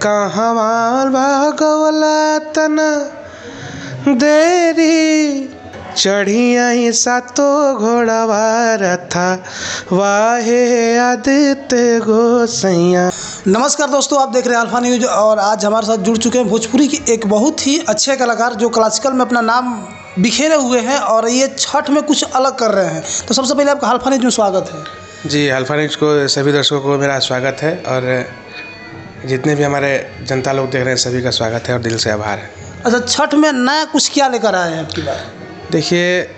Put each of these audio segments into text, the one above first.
कहाँ भागवला तना देरी चढ़ी आई सातो घोड़ावा रथा वाहे आदित्य गोसैया। नमस्कार दोस्तों, आप देख रहे हैं अल्फा न्यूज और आज हमारे साथ जुड़ चुके हैं भोजपुरी की एक बहुत ही अच्छे कलाकार जो क्लासिकल में अपना नाम बिखेरे हुए हैं और ये छठ में कुछ अलग कर रहे हैं। तो सबसे पहले आपका अल्फा न्यूज में स्वागत है। जी, अल्फा न्यूज को सभी दर्शकों को मेरा स्वागत है और जितने भी हमारे जनता लोग देख रहे हैं सभी का स्वागत है और दिल से आभार है। अच्छा, छठ में नया कुछ क्या लेकर आए हैं आपकी बात? देखिए,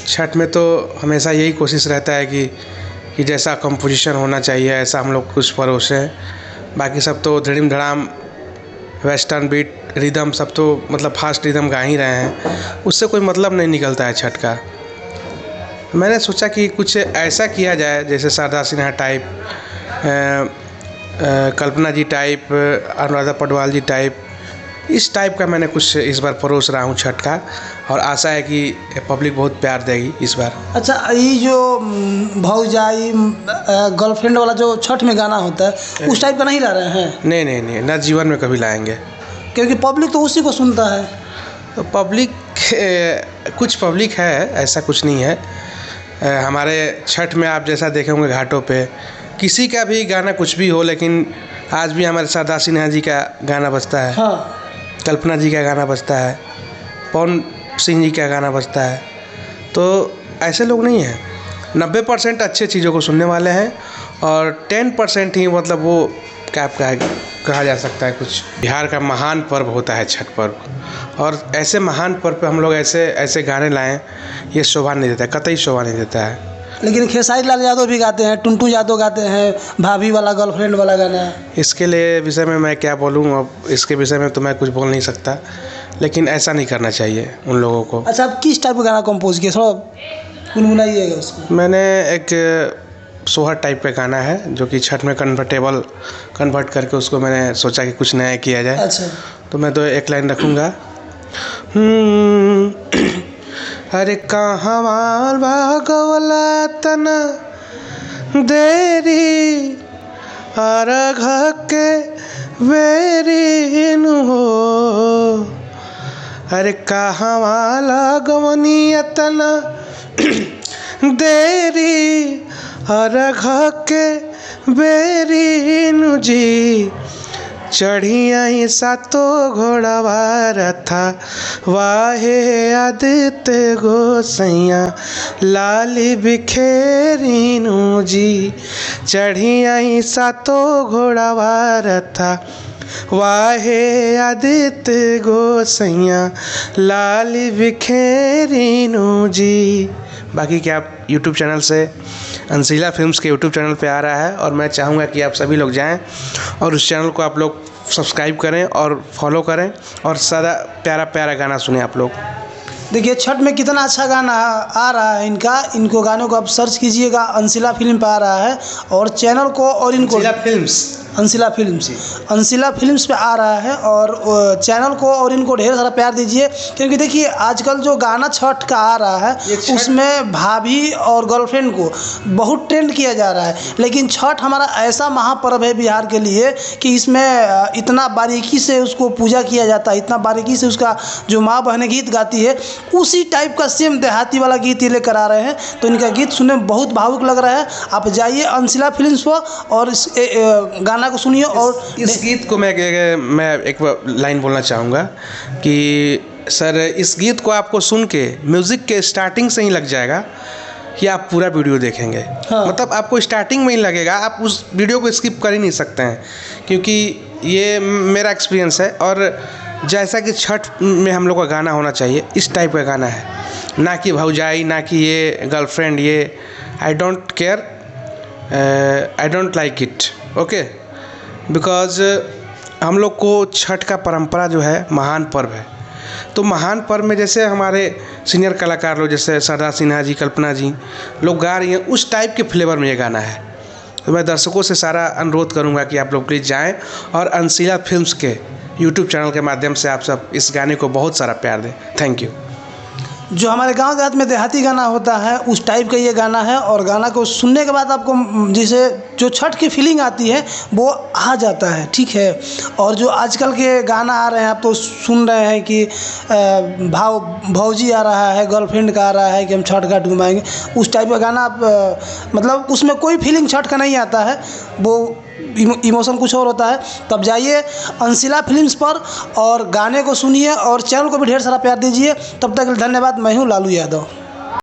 छठ में तो हमेशा यही कोशिश रहता है कि जैसा कंपोजिशन होना चाहिए ऐसा हम लोग कुछ परोसे हैं। बाकी सब तो धड़ीम धड़ाम वेस्टर्न बीट रिदम सब तो मतलब फास्ट रिदम गा ही रहे हैं, उससे कोई मतलब नहीं निकलता है छठ का। मैंने सोचा कि कुछ ऐसा किया जाए जैसे शारदा सिन्हा टाइप, कल्पना जी टाइप, अनुराधा पडवाल जी टाइप, इस टाइप का मैंने कुछ इस बार परोस रहा हूँ छठ का और आशा है कि पब्लिक बहुत प्यार देगी इस बार। अच्छा, ये जो भौजाई गर्लफ्रेंड वाला जो छठ में गाना होता है उस टाइप का नहीं ला रहे हैं? नहीं, न जीवन में कभी लाएंगे, क्योंकि पब्लिक तो उसी को सुनता है। तो पब्लिक कुछ पब्लिक है, ऐसा कुछ नहीं है। हमारे छठ में आप जैसा देखे होंगे घाटों पे किसी का भी गाना कुछ भी हो, लेकिन आज भी हमारे शारदा सिन्हा जी का गाना बजता है। हाँ। कल्पना जी का गाना बजता है, पवन सिंह जी का गाना बजता है। तो ऐसे लोग नहीं हैं। 90% अच्छे चीज़ों को सुनने वाले हैं और 10% ही मतलब वो क्या कहा जा सकता है कुछ। बिहार का महान पर्व होता है छठ पर्व और ऐसे महान पर्व पे हम लोग ऐसे गाने लाएं, ये शोभा नहीं देता है, कतई शोभा नहीं देता है। लेकिन खेसारी लाल यादव भी गाते हैं, टुनटू यादव गाते हैं भाभी वाला गर्लफ्रेंड वाला गाना। इसके लिए विषय में मैं क्या बोलूँ, अब इसके विषय में तो मैं कुछ बोल नहीं सकता, लेकिन ऐसा नहीं करना चाहिए उन लोगों को। अच्छा, आप किस टाइप का गाना कंपोज किए, थोड़ा गुनगुनाइएगा उसको। मैंने एक सोहर टाइप का गाना है जो कि छठ में कन्वर्ट करके उसको मैंने सोचा कि कुछ नया किया जाए। अच्छा, तो मैं तो एक लाइन रखूँगा। अरे कहाँ भागवला तना देरी अर्घ के बेरी हो। अरे कहाँ लगवनी तना देरी अर्घ के बेरी जी चढ़ी आई सातो घोड़ावा रथा वाहे आदित्य गोसैया। लाली बिखेरीनु जी चढ़ी आई सातो घोड़ावा रथा वाहे आदित्य गोसैया। लाली बिखेरीनु जी। बाकी क्या आप यूट्यूब चैनल से अंशिला फिल्म्स के यूट्यूब चैनल पे आ रहा है और मैं चाहूँगा कि आप सभी लोग जाएं और उस चैनल को आप लोग सब्सक्राइब करें और फॉलो करें और सारा प्यारा प्यारा गाना सुने आप लोग। देखिए छठ में कितना अच्छा गाना आ रहा है इनको गानों को आप सर्च कीजिएगा, अंशिला फिल्म पे आ रहा है और चैनल को और इनको अंशिला फिल्म्स पे आ रहा है और चैनल को और इनको ढेर सारा प्यार दीजिए। क्योंकि देखिए आजकल जो गाना छठ का आ रहा है उसमें भाभी और गर्लफ्रेंड को बहुत ट्रेंड किया जा रहा है, लेकिन छठ हमारा ऐसा महापर्व है बिहार के लिए कि इसमें इतना बारीकी से उसको पूजा किया जाता है, इतना बारीकी से उसका जो माँ बहनें गीत गाती है उसी टाइप का सेम देहाती वाला गीत ये लेकर आ रहे हैं। तो इनका गीत सुनने में बहुत भावुक लग रहा है। आप जाइए अंशिला फिल्म्स पर और इस गाना को सुनिए। और इस गीत को मैं एक लाइन बोलना चाहूँगा कि सर इस गीत को आपको सुन के म्यूज़िक के स्टार्टिंग से ही लग जाएगा कि आप पूरा वीडियो देखेंगे। हाँ। मतलब आपको स्टार्टिंग में ही लगेगा, आप उस वीडियो को स्किप कर ही नहीं सकते हैं, क्योंकि ये मेरा एक्सपीरियंस है। और जैसा कि छठ में हम लोग का गाना होना चाहिए इस टाइप का गाना है, ना कि भौजाई, ना कि ये गर्लफ्रेंड, ये I don't care, I don't like it, okay. Because हम लोग को छठ का परंपरा जो है महान पर्व है। तो महान पर्व में जैसे हमारे सीनियर कलाकार लोग जैसे शारदा सिन्हा जी, कल्पना जी लोग गा रही हैं, उस टाइप के फ्लेवर में ये गाना है। तो मैं दर्शकों से सारा अनुरोध करूंगा कि आप लोग प्लीज़ जाएं और अंशिला फिल्म्स के यूट्यूब चैनल के माध्यम से आप सब इस गाने को बहुत सारा प्यार दें। Thank you. जो हमारे गांव देहात में देहाती गाना होता है उस टाइप का ये गाना है। और गाना को सुनने के बाद आपको जैसे जो छठ की फीलिंग आती है वो आ जाता है, ठीक है। और जो आजकल के गाना आ रहे हैं, आप तो सुन रहे हैं कि भौजी आ रहा है, गर्लफ्रेंड का आ रहा है कि हम छठ घाट घुमाएंगे, उस टाइप का गाना आप मतलब उसमें कोई फीलिंग छठ का नहीं आता है, वो इमोशन कुछ और होता है। तब जाइए अंशिला फिल्म्स पर और गाने को सुनिए और चैनल को भी ढेर सारा प्यार दीजिए। तब तक धन्यवाद। मैं हूँ लालू यादव।